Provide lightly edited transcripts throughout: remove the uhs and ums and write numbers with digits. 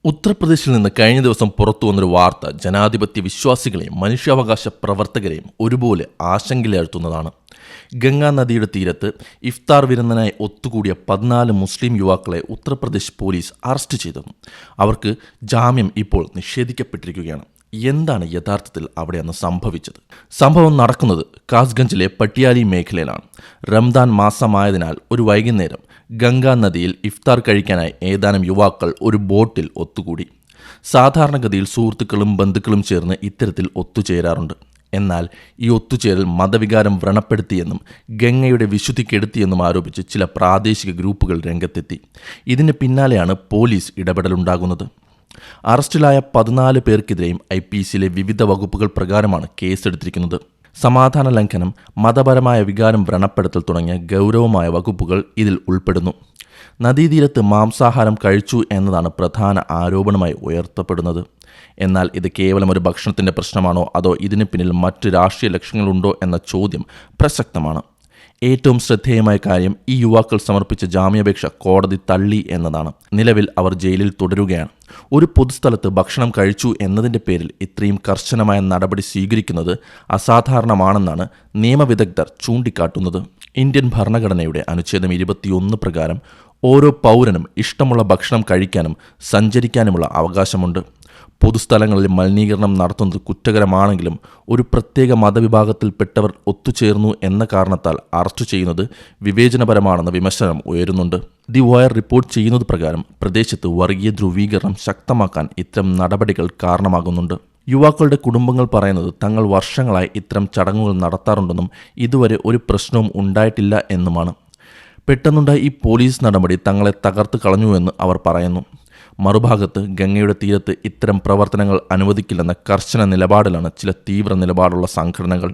ഉത്തർപ്രദേശിൽ നിന്ന് കഴിഞ്ഞ ദിവസം പുറത്തു വന്നൊരു വാർത്ത ജനാധിപത്യ വിശ്വാസികളെയും മനുഷ്യാവകാശ പ്രവർത്തകരെയും ഒരുപോലെ ആശങ്കയിലാഴ്ത്തുന്നതാണ്. ഗംഗാ നദിയുടെ തീരത്ത് ഇഫ്താർ വിരുന്നിനായി ഒത്തുകൂടിയ 14 മുസ്ലിം യുവാക്കളെ ഉത്തർപ്രദേശ് പോലീസ് അറസ്റ്റ് ചെയ്തു. അവർക്ക് ജാമ്യം ഇപ്പോൾ നിഷേധിക്കപ്പെട്ടിരിക്കുകയാണ്. എന്താണ് യഥാർത്ഥത്തിൽ അവിടെ അന്ന് സംഭവിച്ചത്? സംഭവം നടക്കുന്നത് കാസ്ഗഞ്ചിലെ പട്ടിയാലി മേഖലയിലാണ്. റംദാൻ മാസമായതിനാൽ ഒരു വൈകുന്നേരം ഗംഗാ നദിയിൽ ഇഫ്താർ കഴിക്കാനായി ഏതാനും യുവാക്കൾ ഒരു ബോട്ടിൽ ഒത്തുകൂടി. സാധാരണഗതിയിൽ സുഹൃത്തുക്കളും ബന്ധുക്കളും ചേർന്ന് ഇത്തരത്തിൽ ഒത്തുചേരാറുണ്ട്. എന്നാൽ ഈ ഒത്തുചേരൽ മതവികാരം വ്രണപ്പെടുത്തിയെന്നും ഗംഗയുടെ വിശുദ്ധി കെടുത്തിയെന്നും ആരോപിച്ച് ചില പ്രാദേശിക ഗ്രൂപ്പുകൾ രംഗത്തെത്തി. ഇതിന് പിന്നാലെയാണ് പോലീസ് ഇടപെടലുണ്ടാകുന്നത്. അറസ്റ്റിലായ 14 പേർക്കെതിരെയും IPCയിലെ വിവിധ വകുപ്പുകൾ പ്രകാരമാണ് കേസെടുത്തിരിക്കുന്നത്. സമാധാന ലംഘനം, മതപരമായ വികാരം വ്രണപ്പെടുത്തൽ തുടങ്ങിയ ഗൗരവമായ വകുപ്പുകൾ ഇതിൽ ഉൾപ്പെടുന്നു. നദീതീരത്ത് മാംസാഹാരം കഴിച്ചു എന്നതാണ് പ്രധാന ആരോപണമായി ഉയർത്തപ്പെടുന്നത്. എന്നാൽ ഇത് കേവലം ഒരു ഭക്ഷണത്തിൻ്റെ പ്രശ്നമാണോ അതോ ഇതിന് പിന്നിൽ മറ്റ് രാഷ്ട്രീയ ലക്ഷ്യങ്ങളുണ്ടോ എന്ന ചോദ്യം പ്രസക്തമാണ്. ഏറ്റവും ശ്രദ്ധേയമായ കാര്യം ഈ യുവാക്കൾ സമർപ്പിച്ച ജാമ്യാപേക്ഷ കോടതി തള്ളി എന്നതാണ്. നിലവിൽ അവർ ജയിലിൽ തുടരുകയാണ്. ഒരു പൊതുസ്ഥലത്ത് ഭക്ഷണം കഴിച്ചു എന്നതിൻ്റെ പേരിൽ ഇത്രയും കർശനമായ നടപടി സ്വീകരിക്കുന്നത് അസാധാരണമാണെന്നാണ് നിയമവിദഗ്ധർ ചൂണ്ടിക്കാട്ടുന്നത്. ഇന്ത്യൻ ഭരണഘടനയുടെ അനുച്ഛേദം 21 പ്രകാരം ഓരോ പൗരനും ഇഷ്ടമുള്ള ഭക്ഷണം കഴിക്കാനും സഞ്ചരിക്കാനുമുള്ള അവകാശമുണ്ട്. പൊതുസ്ഥലങ്ങളിൽ മലിനീകരണം നടത്തുന്നത് കുറ്റകരമാണെങ്കിലും ഒരു പ്രത്യേക മതവിഭാഗത്തിൽപ്പെട്ടവർ ഒത്തുചേർന്നു എന്ന കാരണത്താൽ അറസ്റ്റ് ചെയ്യുന്നത് വിവേചനപരമാണെന്ന വിമർശനം ഉയരുന്നുണ്ട്. ദി വയർ റിപ്പോർട്ട് ചെയ്യുന്നത് പ്രകാരം പ്രദേശത്ത് വർഗീയ ധ്രുവീകരണം ശക്തമാക്കാൻ ഇത്തരം നടപടികൾ കാരണമാകുന്നുണ്ട്. യുവാക്കളുടെ കുടുംബങ്ങൾ പറയുന്നത് തങ്ങൾ വർഷങ്ങളായി ഇത്തരം ചടങ്ങുകൾ നടത്താറുണ്ടെന്നും ഇതുവരെ ഒരു പ്രശ്നവും ഉണ്ടായിട്ടില്ല എന്നുമാണ്. പെട്ടെന്നുണ്ടായ ഈ പോലീസ് നടപടി തങ്ങളെ തകർത്ത് കളഞ്ഞുവെന്ന് അവർ പറയുന്നു. മറുഭാഗത്ത് ഗംഗയുടെ തീരത്ത് ഇത്തരം പ്രവർത്തനങ്ങൾ അനുവദിക്കില്ലെന്ന കർശന നിലപാടിലാണ് ചില തീവ്ര നിലപാടുള്ള സംഘടനകൾ.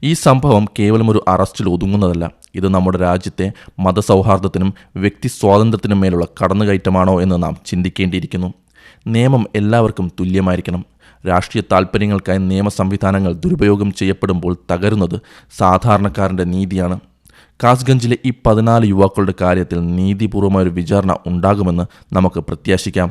ഈ സംഭവം കേവലം ഒരു അറസ്റ്റിൽ ഒതുങ്ങുന്നതല്ല. ഇത് നമ്മുടെ രാജ്യത്തെ മതസൗഹാർദ്ദത്തിനും വ്യക്തി സ്വാതന്ത്ര്യത്തിനും മേലുള്ള കടന്നുകയറ്റമാണോ എന്ന് നാം ചിന്തിക്കേണ്ടിയിരിക്കുന്നു. നിയമം എല്ലാവർക്കും തുല്യമായിരിക്കണം. രാഷ്ട്രീയ താൽപ്പര്യങ്ങൾക്കായി നിയമ സംവിധാനങ്ങൾ ദുരുപയോഗം ചെയ്യപ്പെടുമ്പോൾ തകരുന്നത് സാധാരണക്കാരൻ്റെ നീതിയാണ്. കാസ്ഗഞ്ചിലെ ഈ 14 യുവാക്കളുടെ കാര്യത്തിൽ നീതിപൂർവമായ ഒരു വിചാരണ ഉണ്ടാകുമെന്ന് നമുക്ക് പ്രത്യാശിക്കാം.